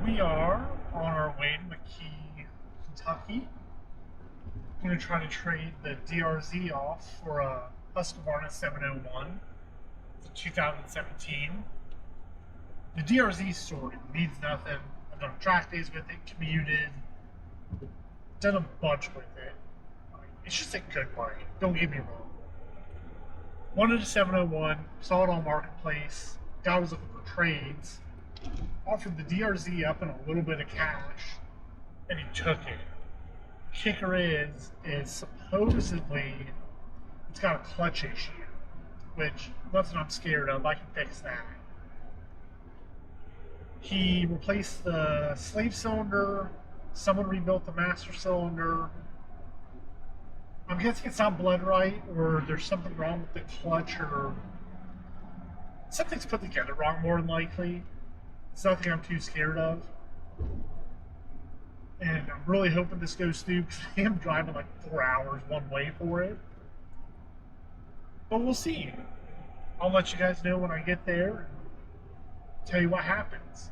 we are on our way to McKee, Kentucky. I'm going to try to trade the DRZ off for a Husqvarna 701. It's a 2017. The DRZ story means nothing. I've done track days with it, commuted, done a bunch with it. It's just a good bike, don't get me wrong. Wanted a 701, saw it on Marketplace, guy was looking for trades, offered the DRZ up in a little bit of cash, and he took it. Kicker is supposedly it's got a clutch issue, which nothing I'm scared of, I can fix that. He replaced the slave cylinder, someone rebuilt the master cylinder. I'm guessing it's not bled right, or there's something wrong with the clutch, or something's put together wrong, more than likely. It's nothing I'm too scared of. And I'm really hoping this goes through, because I am driving like 4 hours one way for it. But we'll see. I'll let you guys know when I get there and tell you what happens.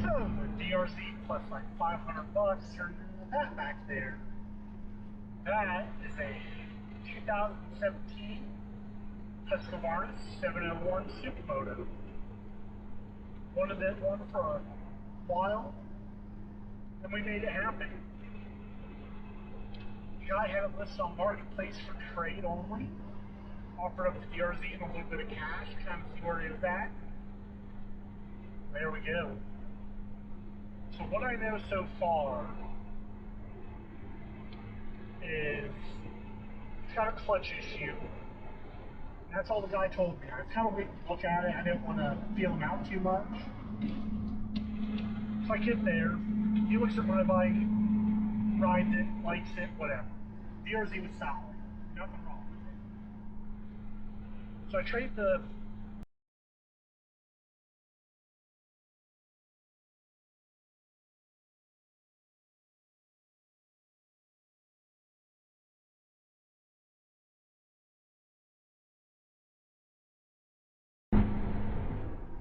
So, DRZ plus like 500 bucks turned into that back there. That is a 2017 Husqvarna 701 Supermoto. Wanted that one for a while, and we made it happen. The guy had it listed on Marketplace for trade only. Offered up the DRZ and a little bit of cash, kind of see where he was at. There we go. So what I know so far is it's got a clutch issue. And that's all the guy told me. I was kind of waiting to look at it. I didn't want to feel him out too much. So I get there. He looks at my bike, rides it, likes it, whatever. DRZ was solid. Nothing wrong with it. So I trade the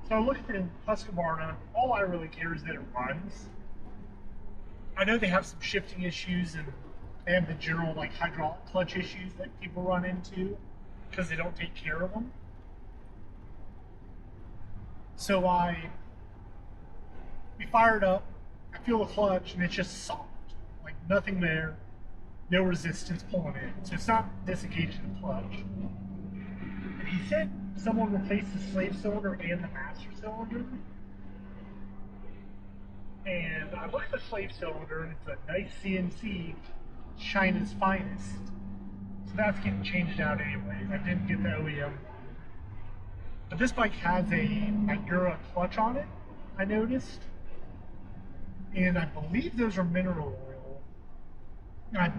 So I look at the Husqvarna, all I really care is that it runs. I know they have some shifting issues and they have the general like hydraulic clutch issues that people run into because they don't take care of them. So we fire it up, I feel the clutch and it's just soft, like nothing there, no resistance pulling in. So it's not disengaging the clutch. And he said someone replaced the slave cylinder and the master cylinder. And I look at the slave cylinder and it's a nice CNC, China's finest. So that's getting changed out anyways. I didn't get the OEM. But this bike has a Magura clutch on it, I noticed. And I believe those are mineral oil. I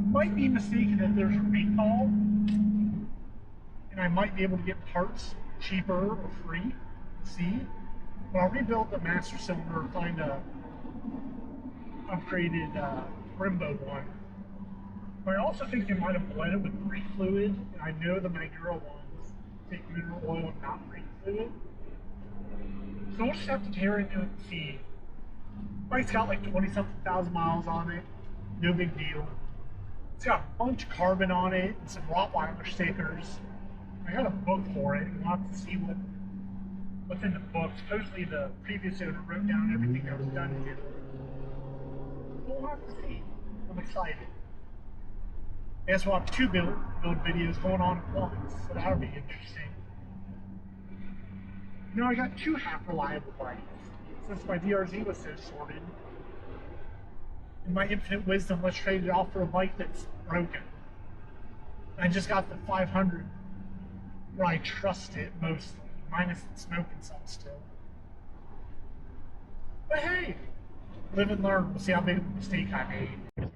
might be mistaken that there's a recall. And I might be able to get parts cheaper or free, see? But I'll rebuild the master cylinder, find a upgraded Brembo one. But I also think they might have bled it with brake fluid. And I know the Magura ones take mineral oil and not brake fluid. So we'll just have to tear into it and see. Bike's got like 20-something thousand miles on it, no big deal. It's got a bunch of carbon on it and some Rottweiler stickers. I got a book for it, and we'll have to see what's in the book. Supposedly the previous owner wrote down everything that was done to it. We'll have to see. I'm excited. I guess we'll have two build videos going on at once, so that'll be interesting. You know, I got two half reliable bikes since my DRZ was so shorted. In my infinite wisdom, let's trade it off for a bike that's broken. I just got the 500 where I trust it mostly, minus it smoking some still. But hey, live and learn. We'll see how big of a mistake I made.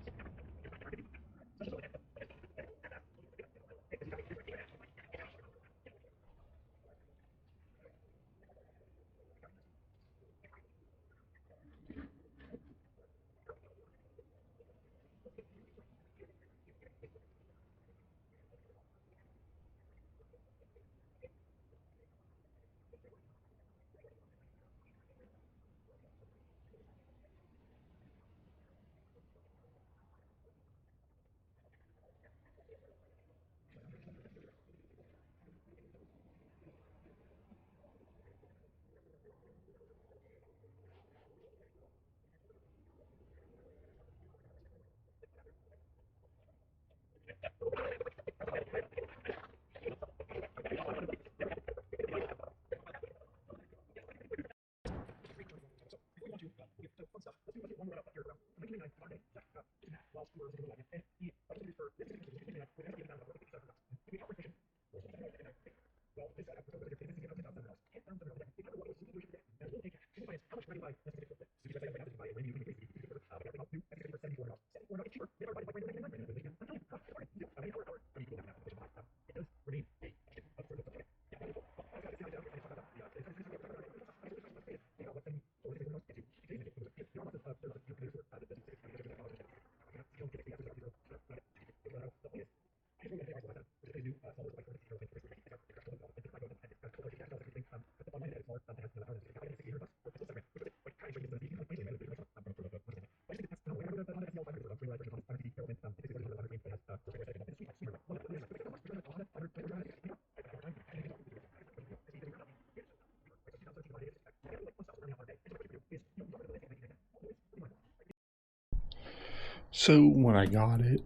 So when I got it,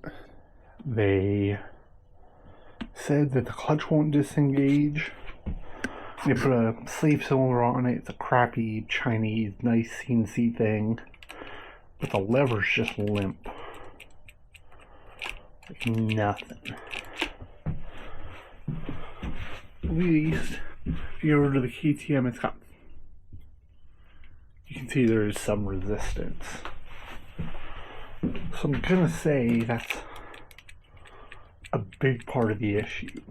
they said that the clutch won't disengage. They put a sleeve cylinder on it. It's a crappy Chinese nice CNC thing, but the lever's just limp. Like nothing. At least if you go over to the KTM, it's got, you can see there is some resistance. So I'm gonna say that's a big part of the issue.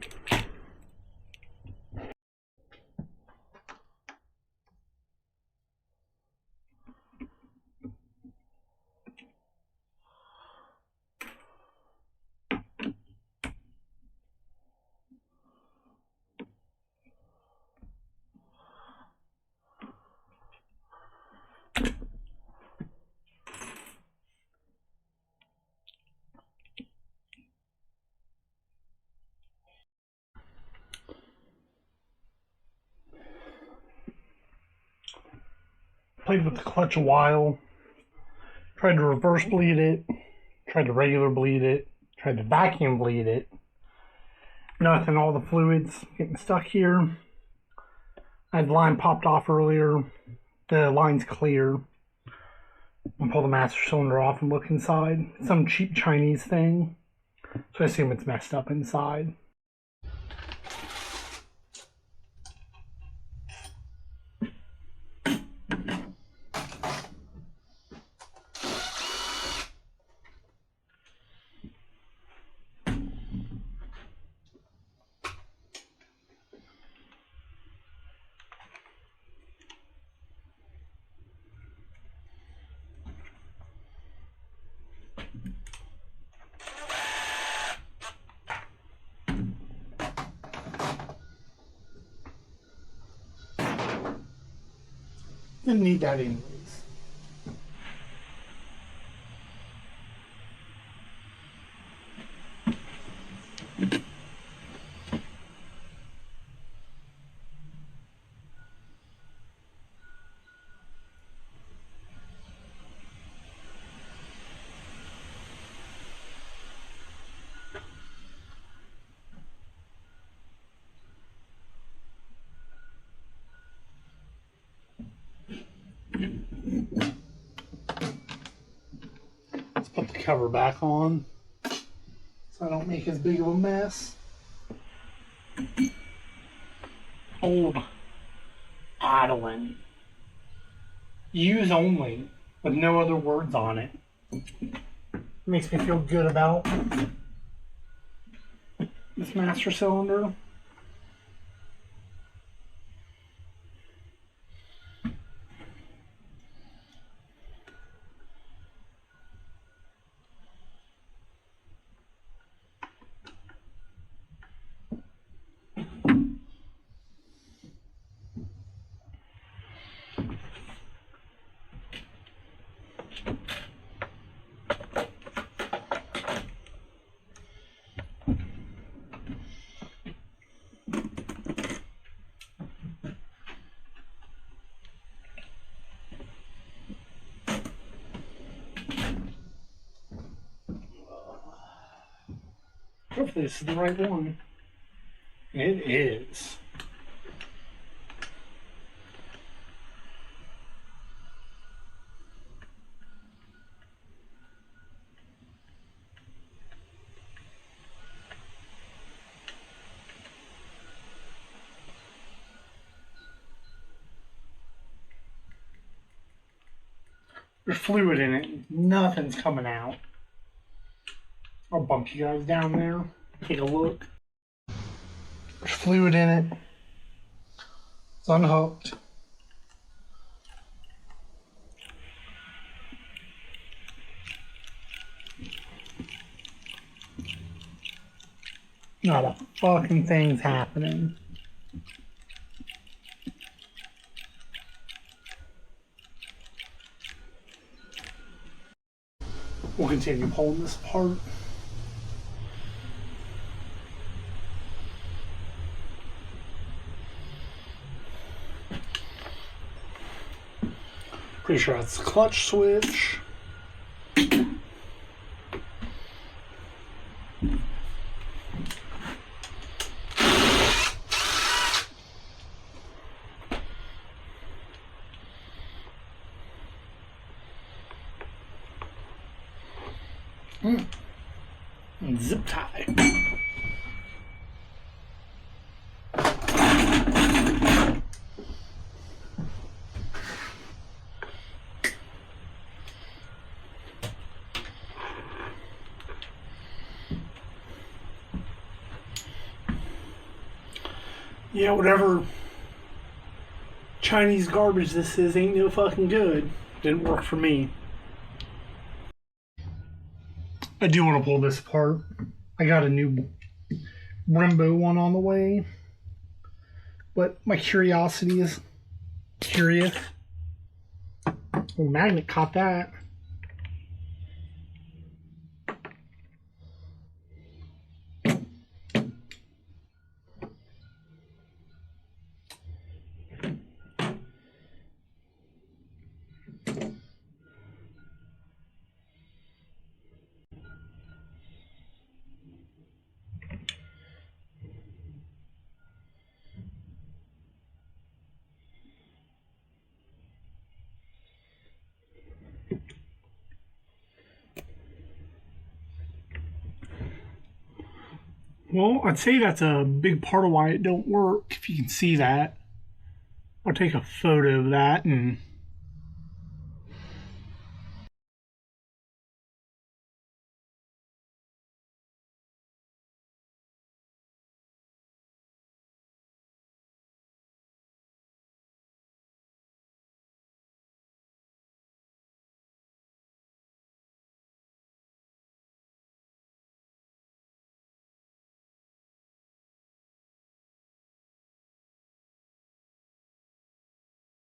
Played with the clutch a while, tried to reverse bleed it, tried to regular bleed it, tried to vacuum bleed it. Nothing, all the fluids getting stuck here. I had the line popped off earlier. The line's clear. I'll pull the master cylinder off and look inside. It's some cheap Chinese thing, so I assume it's messed up inside. Didn't need that anyways. cover back on so I don't make as big of a mess. Old idling. Use only with no other words on it. Makes me feel good about this master cylinder. Hopefully this is the right one. It is. There's fluid in it. Nothing's coming out. I'll bump you guys down there. Take a look. There's fluid in it. It's unhooked. Not a fucking thing's happening. We'll continue pulling this apart. Pretty sure that's the clutch switch. And zip tie. Yeah, whatever Chinese garbage this is ain't no fucking good. Didn't work for me. I do want to pull this apart. I got a new Brembo one on the way. But my curiosity is curious. Oh, magnet caught that. Well, I'd say that's a big part of why it don't work, if you can see that. I'll take a photo of that and